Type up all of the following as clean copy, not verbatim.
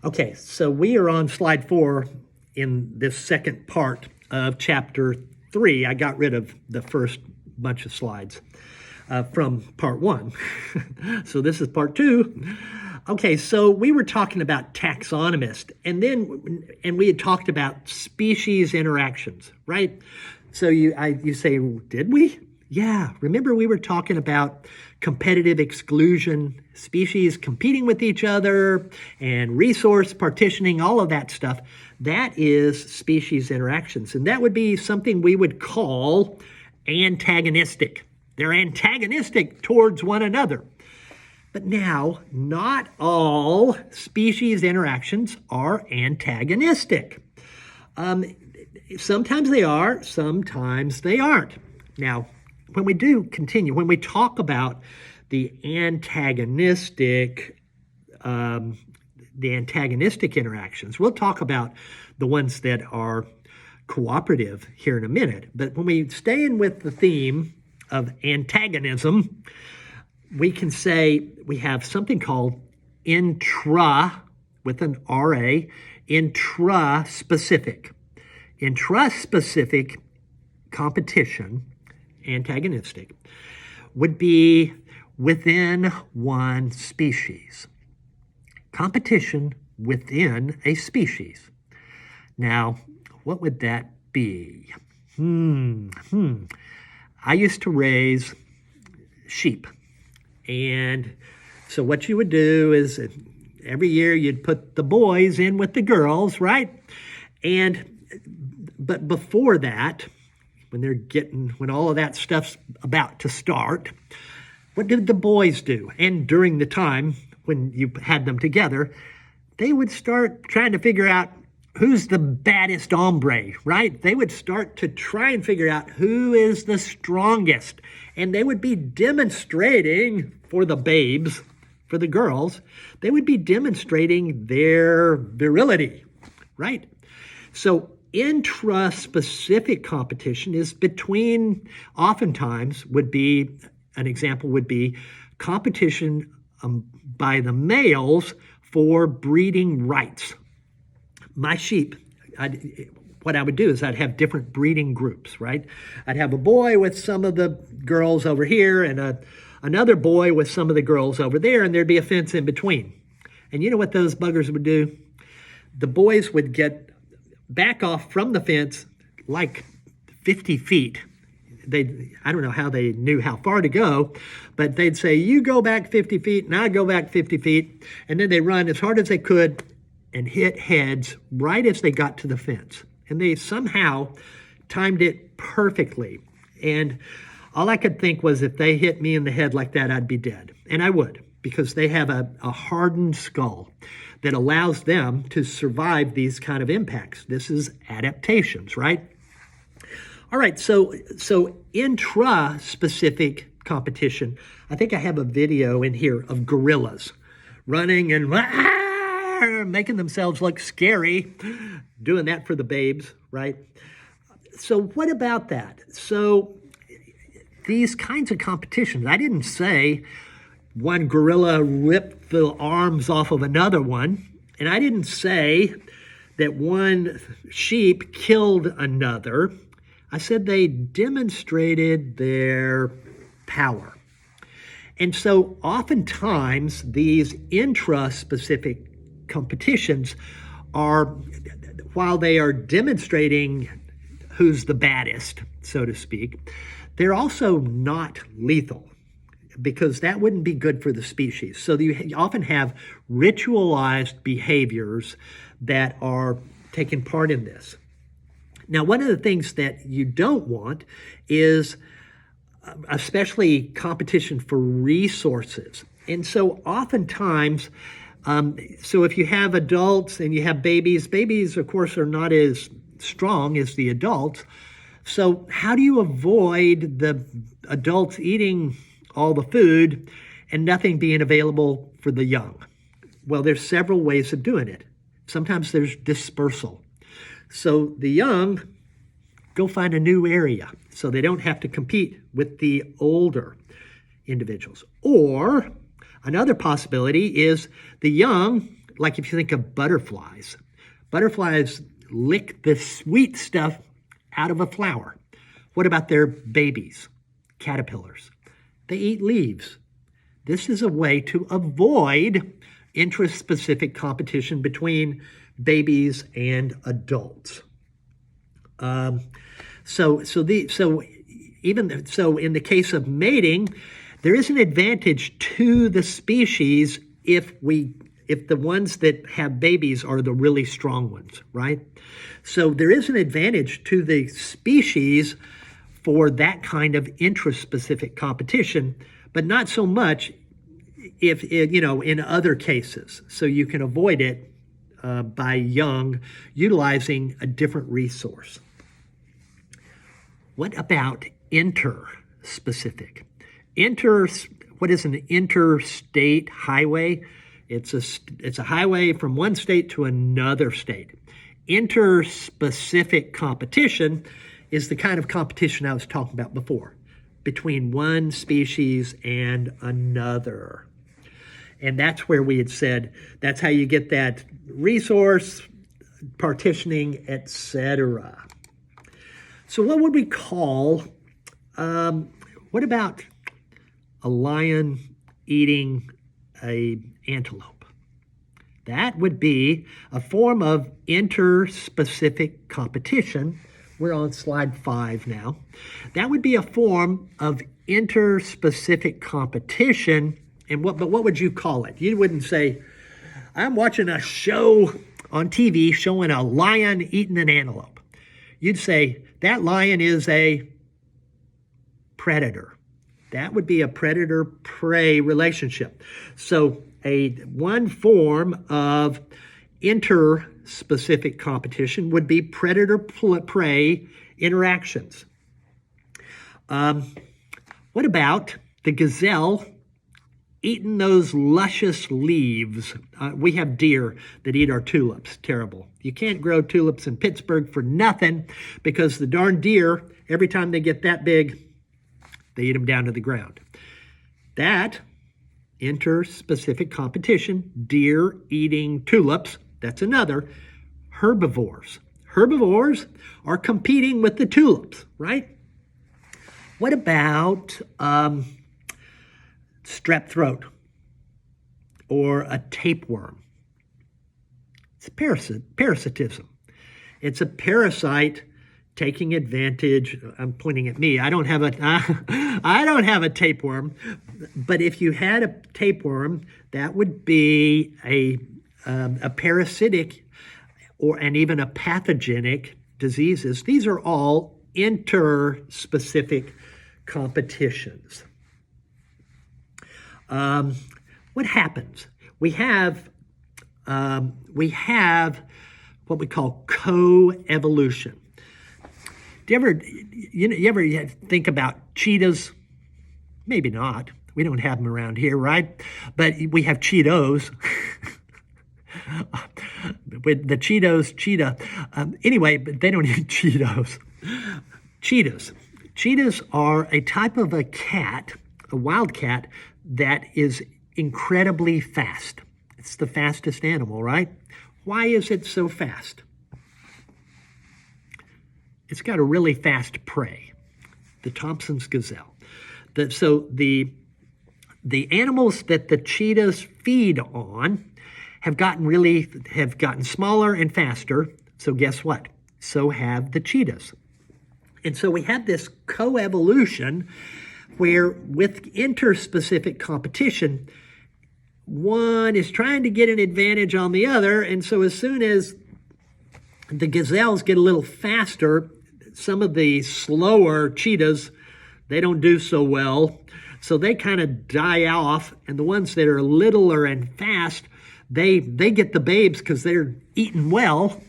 Okay, so we are on slide 4 in this second part of chapter 3. I got rid of the first bunch of slides from part 1. So this is part 2. Okay, so we were talking about taxonomists, and we had talked about species interactions, right? So you say, did we? Yeah, remember we were talking about competitive exclusion, species competing with each other, and resource partitioning, all of that stuff. That is species interactions, and that would be something we would call antagonistic. They're antagonistic towards one another. But now, not all species interactions are antagonistic. Sometimes they are, sometimes they aren't. Now, when we talk about the antagonistic interactions, we'll talk about the ones that are cooperative here in a minute. But when we stay in with the theme of antagonism, we can say we have something called with an RA, intraspecific. Intraspecific competition, antagonistic, would be within one species. Competition within a species. Now, what would that be? I used to raise sheep. And so what you would do is every year you'd put the boys in with the girls, right? But before that, when all of that stuff's about to start, what did the boys do? And during the time when you had them together, they would start trying to figure out who's the baddest hombre, right? They would start to try and figure out who is the strongest. And they would be demonstrating for the babes, for the girls, they would be demonstrating their virility, right? So intraspecific competition is oftentimes an example would be competition by the males for breeding rights. My sheep, what I would do is I'd have different breeding groups, right? I'd have a boy with some of the girls over here and another boy with some of the girls over there, and there'd be a fence in between. And you know what those buggers would do? The boys would get back off from the fence like 50 feet. I don't know how they knew how far to go, but they'd say, you go back 50 feet and I go back 50 feet. And then they run as hard as they could and hit heads right as they got to the fence. And they somehow timed it perfectly. And all I could think was if they hit me in the head like that, I'd be dead. And I would, because they have a hardened skull that allows them to survive these kind of impacts. This is adaptations, right? All right, so intra-specific competition. I think I have a video in here of gorillas running and making themselves look scary, doing that for the babes, right? So what about that? So these kinds of competitions, I didn't say one gorilla ripped the arms off of another one, and I didn't say that one sheep killed another. I said they demonstrated their power. And so oftentimes these intra-specific competitions while they are demonstrating who's the baddest, so to speak, they're also not lethal, because that wouldn't be good for the species. So you often have ritualized behaviors that are taking part in this. Now, one of the things that you don't want is especially competition for resources. And so oftentimes, so if you have adults and you have babies, of course, are not as strong as the adults. So how do you avoid the adults eating all the food and nothing being available for the young? Well, there's several ways of doing it. Sometimes there's dispersal. So the young go find a new area so they don't have to compete with the older individuals. Or another possibility is the young like if you think of butterflies, butterflies lick the sweet stuff out of a flower. What about their babies, caterpillars? They eat leaves. This is a way to avoid interest-specific competition between babies and adults. So in the case of mating, there is an advantage to the species if the ones that have babies are the really strong ones, right? So there is an advantage to the species for that kind of interest-specific competition, but not so much if in other cases. So you can avoid it by young utilizing a different resource. What about inter-specific? What is an interstate highway? It's a highway from one state to another state. Interspecific competition is the kind of competition I was talking about before, between one species and another. And that's where we had said that's how you get that resource partitioning, etc. So what would we call, what about a lion eating an antelope? That would be a form of interspecific competition. We're on slide 5 now. That would be a form of interspecific competition. But what would you call it? You wouldn't say, I'm watching a show on TV showing a lion eating an antelope. You'd say, that lion is a predator. That would be a predator-prey relationship. So one form of interspecific competition would be predator-prey interactions. What about the gazelle eating those luscious leaves? We have deer that eat our tulips. Terrible. You can't grow tulips in Pittsburgh for nothing because the darn deer, every time they get that big, they eat them down to the ground. That interspecific competition, deer eating tulips, that's another. Herbivores. Herbivores are competing with the tulips, right? What about strep throat or a tapeworm? It's parasitism. It's a parasite taking advantage. I'm pointing at me. I don't have a tapeworm, but if you had a tapeworm, that would be a parasitic and even a pathogenic diseases. These are all interspecific competitions. What happens? We have what we call coevolution. Do you ever think about cheetahs? Maybe not. We don't have them around here, right? But we have Cheetos. With the cheetah. Anyway, but they don't eat Cheetos. Cheetahs. Cheetahs are a type of a cat, a wild cat, that is incredibly fast. It's the fastest animal, right? Why is it so fast? It's got a really fast prey, the Thompson's gazelle. So the animals that the cheetahs feed on have gotten smaller and faster. So guess what? So have the cheetahs. And so we have this coevolution where with interspecific competition, one is trying to get an advantage on the other. And so as soon as the gazelles get a little faster, some of the slower cheetahs, they don't do so well. So they kind of die off. And the ones that are littler and fast, they get the babes because they're eating well.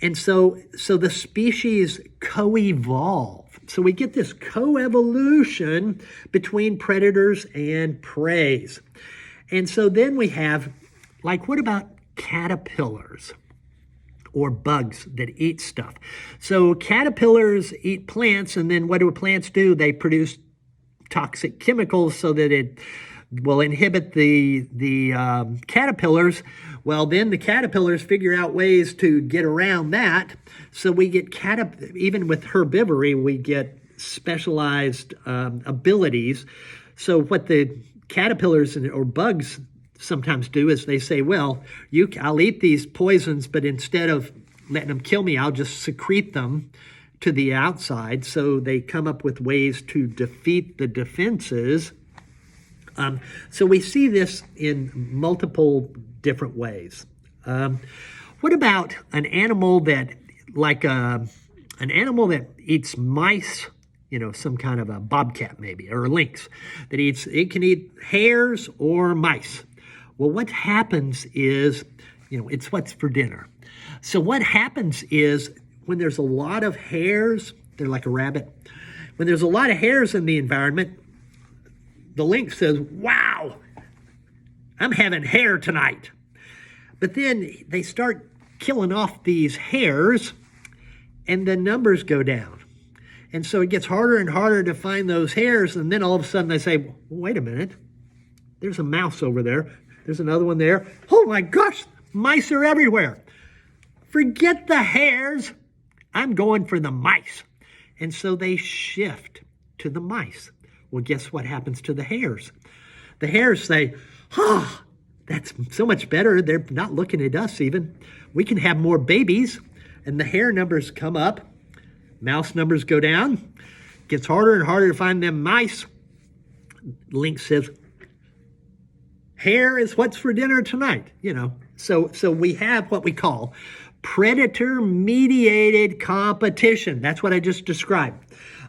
And so the species co-evolve. So we get this coevolution between predators and preys. And so then we have, like, what about caterpillars or bugs that eat stuff? So caterpillars eat plants, and then what do plants do? They produce toxic chemicals so that will inhibit the caterpillars. Well, then the caterpillars figure out ways to get around that. So we get even with herbivory, we get specialized abilities. So what the caterpillars or bugs sometimes do is they say, well, I'll eat these poisons, but instead of letting them kill me, I'll just secrete them to the outside. So they come up with ways to defeat the defenses. So we see this in multiple different ways. What about an animal that, an animal that eats mice, some kind of a bobcat maybe, or a lynx, it can eat hares or mice. Well, what happens is, it's what's for dinner. So what happens is when there's a lot of hares, they're like a rabbit. When there's a lot of hares in the environment, the lynx says, wow, I'm having hare tonight. But then they start killing off these hares and the numbers go down. And so it gets harder and harder to find those hares. And then all of a sudden they say, wait a minute, there's a mouse over there. There's another one there. Oh my gosh, mice are everywhere. Forget the hares. I'm going for the mice. And so they shift to the mice. Well, guess what happens to the hares? The hares say, that's so much better. They're not looking at us even. We can have more babies. And the hare numbers come up. Mouse numbers go down. Gets harder and harder to find them mice. Lynx says, hare is what's for dinner tonight, So we have what we call predator-mediated competition. That's what I just described.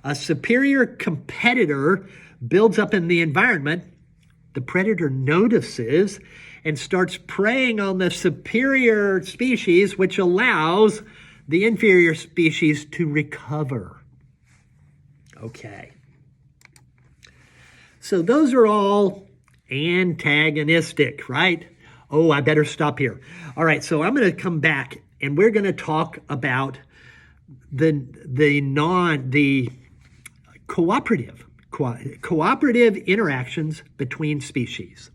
A superior competitor builds up in the environment. The predator notices and starts preying on the superior species, which allows the inferior species to recover. Okay. So those are all antagonistic, right? Oh, I better stop here. All right, so I'm going to come back and we're going to talk about the cooperative interactions between species.